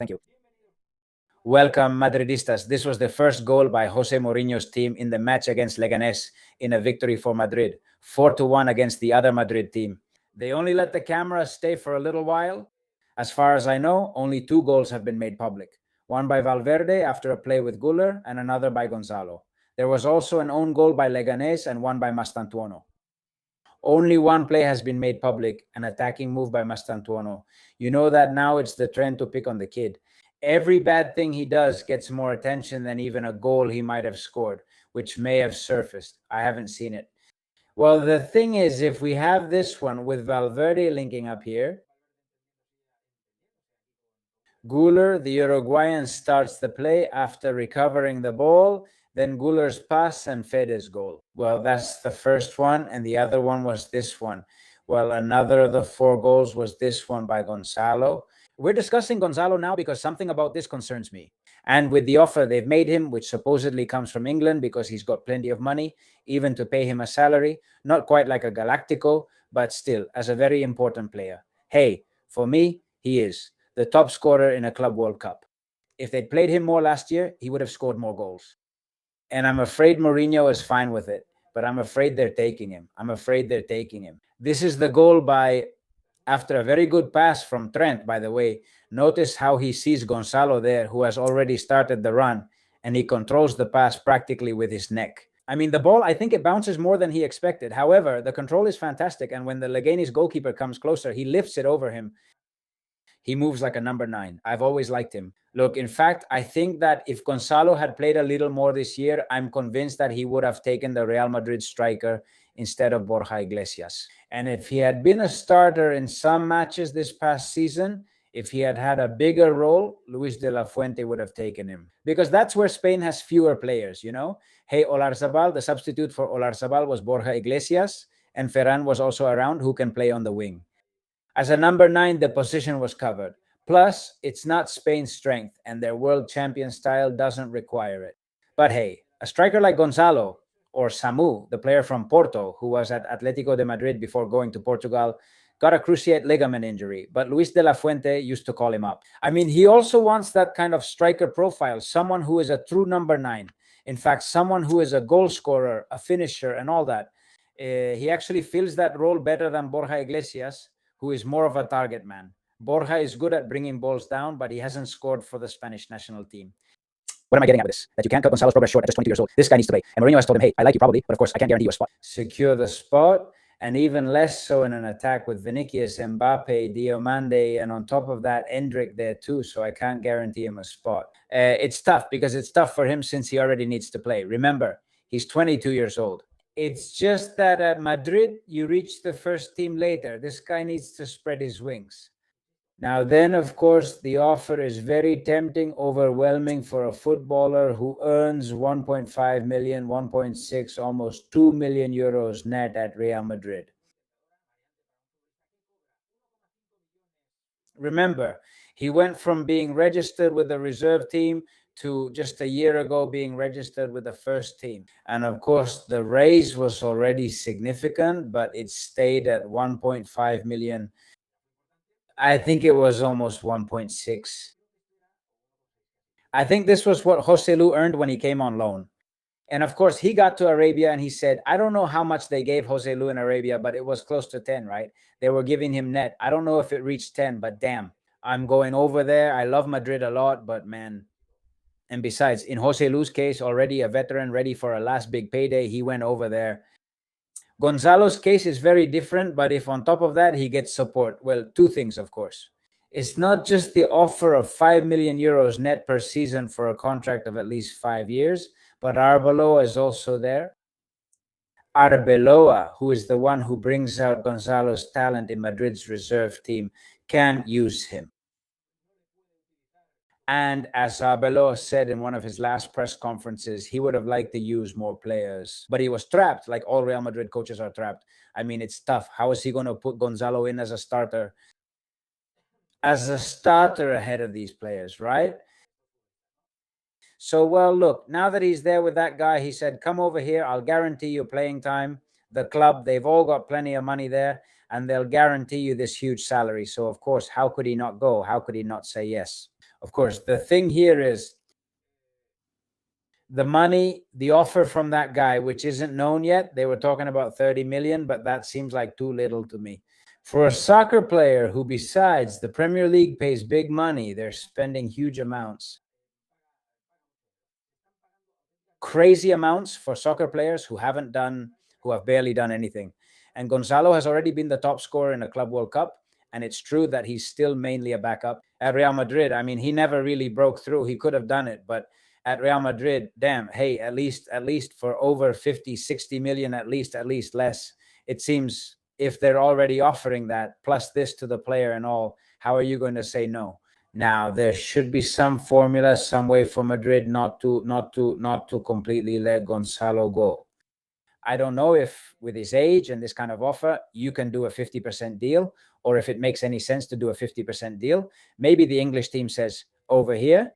Thank you. Welcome, Madridistas. This was the first goal by Jose Mourinho's team in the match against Leganés in a victory for Madrid, 4-1 against the other Madrid team. They only let the camera stay for a little while. As far as I know, only 2 goals have been made public. One by Valverde after a play with Güler and another by Gonzalo. There was also an own goal by Leganés and one by Mastantuono. Only one play has been made public, an attacking move by Mastantuono. You know that now it's the trend to pick on the kid. Every bad thing he does gets more attention than even a goal he might have scored, which may have surfaced. I haven't seen it. Well, the thing is, if we have this one with Valverde linking up here, Güler, the Uruguayan, starts the play after recovering the ball, then Güler's pass and Fede's goal. Well, that's the first one, and the other one was this one. Well, another of the 4 goals was this one by Gonzalo. We're discussing Gonzalo now because something about this concerns me. And with the offer they've made him, which supposedly comes from England because he's got plenty of money, even to pay him a salary, not quite like a Galactico, but still, as a very important player. Hey, for me, he is the top scorer in a Club World Cup. If they'd played him more last year, he would have scored more goals. And I'm afraid Mourinho is fine with it, but I'm afraid they're taking him. This is the goal by, after a very good pass from Trent, by the way. Notice how he sees Gonzalo there, who has already started the run, and he controls the pass practically with his neck. I mean, the ball, I think it bounces more than he expected. However, the control is fantastic, and when the Leganés goalkeeper comes closer, he lifts it over him. He moves like a number 9. I've always liked him. Look, in fact, I think that if Gonzalo had played a little more this year, I'm convinced that he would have taken the Real Madrid striker instead of Borja Iglesias. And if he had been a starter in some matches this past season, if he had had a bigger role, Luis de la Fuente would have taken him. Because that's where Spain has fewer players, you know? Hey, Olarzabal, the substitute for Olarzabal was Borja Iglesias, and Ferran was also around, who can play on the wing. As a number 9, the position was covered. Plus, it's not Spain's strength, and their world champion style doesn't require it. But hey, a striker like Gonzalo, or Samu, the player from Porto, who was at Atletico de Madrid before going to Portugal, got a cruciate ligament injury, but Luis de la Fuente used to call him up. I mean, he also wants that kind of striker profile, someone who is a true number 9. In fact, someone who is a goal scorer, a finisher, and all that. He actually fills that role better than Borja Iglesias, who is more of a target man. Borja is good at bringing balls down, but he hasn't scored for the Spanish national team. What am I getting at with this? That you can't cut Gonzalo's progress short at just 22 years old. This guy needs to play. And Mourinho has told him, hey, I like you probably, but of course, I can't guarantee you a spot. Secure the spot, and even less so in an attack with Vinicius, Mbappe, Diomande, and on top of that, Endrick there too, so I can't guarantee him a spot. It's tough because it's tough for him since he already needs to play. Remember, he's 22 years old. It's just that at Madrid, you reach the first team later. This guy needs to spread his wings. Now then, of course, the offer is very tempting, overwhelming for a footballer who earns 1.5 million, 1.6, almost 2 million euros net at Real Madrid. Remember, he went from being registered with the reserve team to just a year ago being registered with the first team. And of course, the raise was already significant, but it stayed at 1.5 million. I think it was almost 1.6. I think this was what Jose Lu earned when he came on loan. And of course, he got to Arabia and he said, I don't know how much they gave Jose Lu in Arabia, but it was close to 10, right? They were giving him net. I don't know if it reached 10, but damn, I'm going over there. I love Madrid a lot, but man. And besides, in Jose Lu's case, already a veteran ready for a last big payday, he went over there. Gonzalo's case is very different, but if on top of that, he gets support, well, 2 things, of course. It's not just the offer of 5 million euros net per season for a contract of at least 5 years, but Arbeloa is also there. Arbeloa, who is the one who brings out Gonzalo's talent in Madrid's reserve team, can use him. And as Arbeloa said in one of his last press conferences, he would have liked to use more players, but he was trapped, like all Real Madrid coaches are trapped. I mean, it's tough. How is he going to put Gonzalo in as a starter? As a starter ahead of these players, right? So, well, look, now that he's there with that guy, he said, come over here. I'll guarantee you playing time. The club, they've all got plenty of money there, and they'll guarantee you this huge salary. So, of course, how could he not go? How could he not say yes? Of course, the thing here is the money, the offer from that guy, which isn't known yet. They were talking about 30 million, but that seems like too little to me. For a soccer player who, besides the Premier League pays big money, they're spending huge amounts. Crazy amounts for soccer players who have barely done anything. And Gonzalo has already been the top scorer in a Club World Cup. And it's true that he's still mainly a backup at Real Madrid. I mean, he never really broke through. He could have done it, but at Real Madrid, damn, hey, at least for over 50, 60 million, at least less. It seems if they're already offering that, plus this to the player and all, how are you going to say no? Now there should be some formula, some way for Madrid not to completely let Gonzalo go. I don't know if with his age and this kind of offer, you can do a 50% deal, or if it makes any sense to do a 50% deal. Maybe the English team says over here,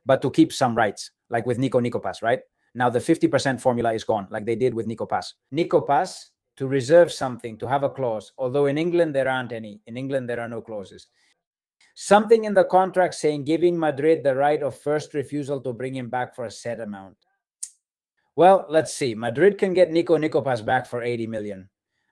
but to keep some rights, like with Nico Pass, right? Now the 50% formula is gone, like they did with Nico Pass. Nico Pass, to reserve something, to have a clause, although in England there aren't any. In England there are no clauses. Something in the contract saying giving Madrid the right of first refusal to bring him back for a set amount. Well, let's see. Madrid can get Nico Pass back for 80 million.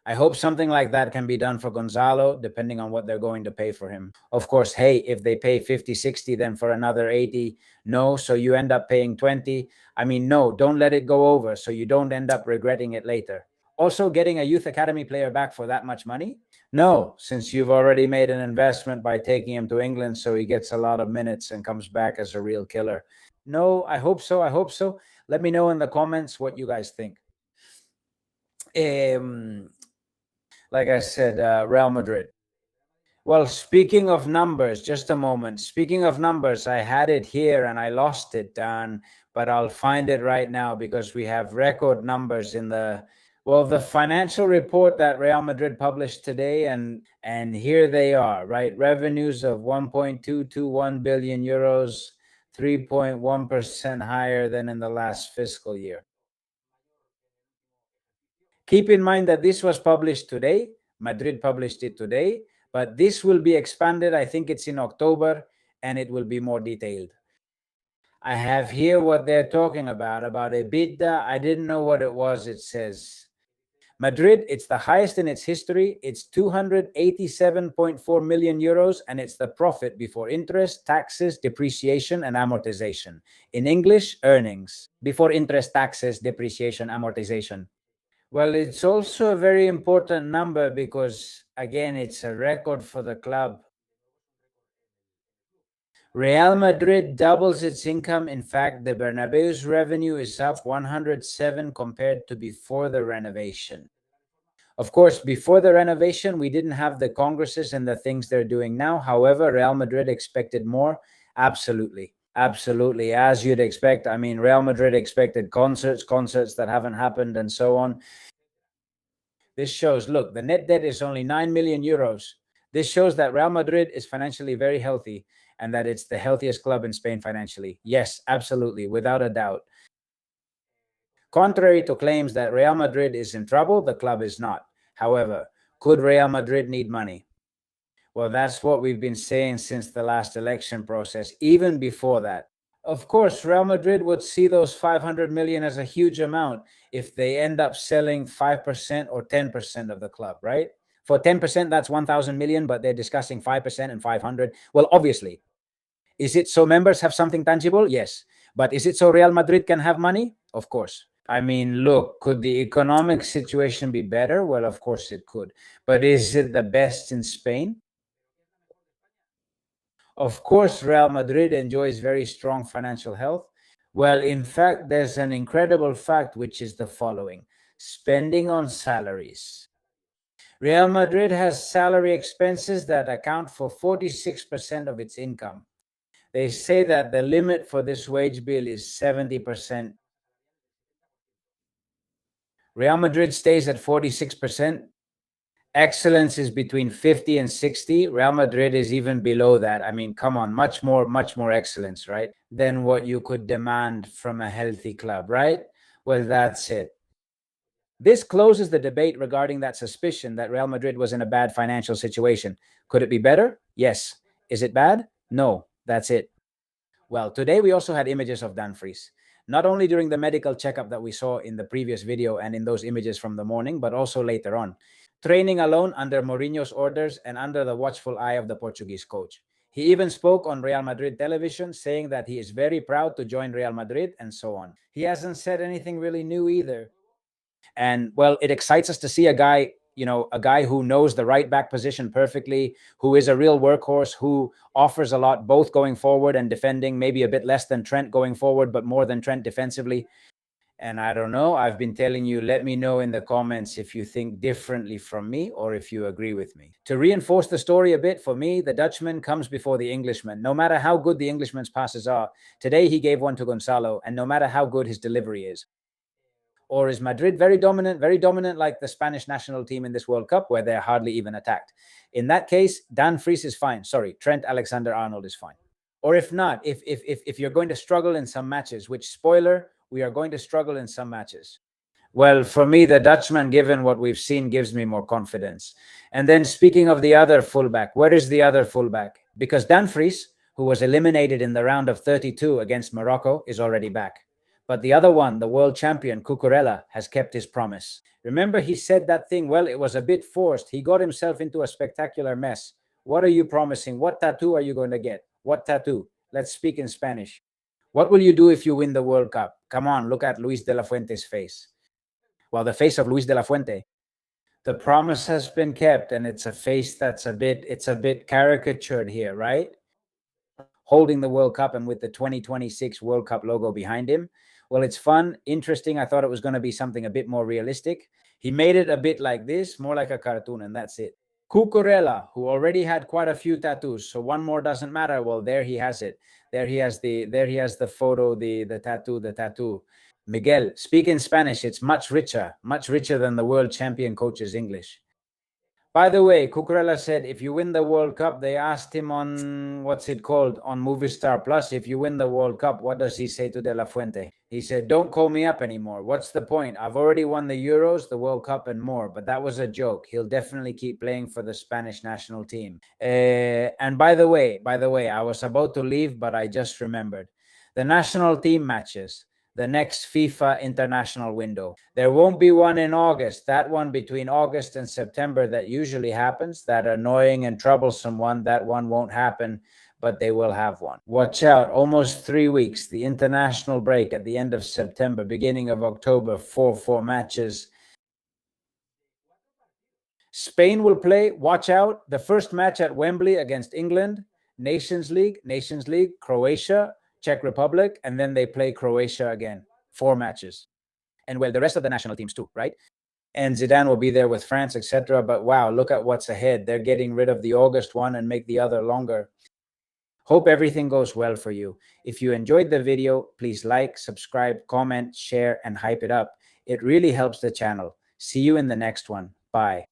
I hope something like that can be done for Gonzalo, depending on what they're going to pay for him. Of course, hey, if they pay 50, 60, then for another 80, no. So you end up paying 20. I mean, no, don't let it go over so you don't end up regretting it later. Also, getting a youth academy player back for that much money? No, since you've already made an investment by taking him to England so he gets a lot of minutes and comes back as a real killer. No, I hope so. I hope so. Let me know in the comments what you guys think. Like I said, Real Madrid. Well, speaking of numbers, just a moment. Speaking of numbers, I had it here and I lost it, Dan, but I'll find it right now because we have record numbers in the financial report that Real Madrid published today, and here they are, right? Revenues of 1.221 billion euros, 3.1% higher than in the last fiscal year. Keep in mind that this was published today. Madrid published it today, but this will be expanded. I think it's in October, and it will be more detailed. I have here what they're talking about EBITDA. I didn't know what it was. It says Madrid, it's the highest in its history. It's 287.4 million euros, and it's the profit before interest, taxes, depreciation, and amortization. In English, earnings before interest, taxes, depreciation, amortization. Well, it's also a very important number because, again, it's a record for the club. Real Madrid doubles its income. In fact, the Bernabeu's revenue is up 107 compared to before the renovation. Of course, before the renovation, we didn't have the congresses and the things they're doing now. However, Real Madrid expected more. Absolutely. Absolutely. As you'd expect. I mean, Real Madrid expected concerts that haven't happened and so on. This shows, look, the net debt is only 9 million euros. This shows that Real Madrid is financially very healthy and that it's the healthiest club in Spain financially. Yes, absolutely, without a doubt. Contrary to claims that Real Madrid is in trouble, the club is not. However, could Real Madrid need money? Well, that's what we've been saying since the last election process, even before that. Of course, Real Madrid would see those 500 million as a huge amount if they end up selling 5% or 10% of the club, right? For 10%, that's 1,000 million, but they're discussing 5% and 500. Well, obviously, is it so members have something tangible? Yes. But is it so Real Madrid can have money? Of course. I mean, look, could the economic situation be better? Well, of course it could. But is it the best in Spain? Of course, Real Madrid enjoys very strong financial health. Well, in fact, there's an incredible fact, which is the following: spending on salaries. Real Madrid has salary expenses that account for 46% of its income. They say that the limit for this wage bill is 70%. Real Madrid stays at 46%. Excellence is between 50 and 60. Real Madrid is even below that. I mean, come on, much more excellence, right? Than what you could demand from a healthy club, right? Well, that's it. This closes the debate regarding that suspicion that Real Madrid was in a bad financial situation. Could it be better? Yes. Is it bad? No, that's it. Well, today we also had images of Dumfries, not only during the medical checkup that we saw in the previous video and in those images from the morning, but also later on, training alone under Mourinho's orders and under the watchful eye of the Portuguese coach. He even spoke on Real Madrid television, saying that he is very proud to join Real Madrid and so on. He hasn't said anything really new either. And well, it excites us to see a guy, a guy who knows the right back position perfectly, who is a real workhorse, who offers a lot, both going forward and defending, maybe a bit less than Trent going forward, but more than Trent defensively. And I don't know, I've been telling you, let me know in the comments if you think differently from me or if you agree with me. To reinforce the story a bit, for me, the Dutchman comes before the Englishman. No matter how good the Englishman's passes are, today he gave one to Gonzalo, and no matter how good his delivery is. Or is Madrid very dominant like the Spanish national team in this World Cup, where they're hardly even attacked? In that case, Dumfries is fine. Sorry, Trent Alexander-Arnold is fine. Or if not, if you're going to struggle in some matches, which, spoiler, we are going to struggle in some matches. Well, for me, the Dutchman, given what we've seen, gives me more confidence. And then speaking of the other fullback, where is the other fullback? Because Dumfries, who was eliminated in the round of 32 against Morocco, is already back. But the other one, the world champion, Cucurella, has kept his promise. Remember, he said that thing, well, it was a bit forced. He got himself into a spectacular mess. What are you promising? What tattoo are you going to get? What tattoo? Let's speak in Spanish. What will you do if you win the World Cup? Come on, look at Luis de la Fuente's face. Well, the face of Luis de la Fuente. The promise has been kept, and it's a face that's a bit caricatured here, right? Holding the World Cup and with the 2026 World Cup logo behind him. Well, it's fun, interesting. I thought it was going to be something a bit more realistic. He made it a bit like this, more like a cartoon, and that's it. Cucurella, who already had quite a few tattoos, so one more doesn't matter. Well, there he has it. There he has the photo, the tattoo. Miguel, speak in Spanish. It's much richer than the world champion coach's English. By the way, Cucurella said, if you win the World Cup, they asked him on, what's it called, on Movistar Plus, if you win the World Cup, what does he say to De La Fuente? He said, don't call me up anymore. What's the point? I've already won the Euros, the World Cup, and more. But that was a joke. He'll definitely keep playing for the Spanish national team. And by the way, I was about to leave, but I just remembered. The national team matches. The next FIFA international window. There won't be one in August. That one between August and September that usually happens, that annoying and troublesome one, that one won't happen, but they will have one. Watch out, almost 3 weeks. The international break at the end of September, beginning of October, 4 matches. Spain will play, watch out, the first match at Wembley against England, Nations League, Croatia, Czech Republic, and then they play Croatia again. 4 matches. And well, the rest of the national teams too, right? And Zidane will be there with France, etc. But wow, look at what's ahead. They're getting rid of the August one and make the other longer. Hope everything goes well for you. If you enjoyed the video, please like, subscribe, comment, share, and hype it up. It really helps the channel. See you in the next one. Bye.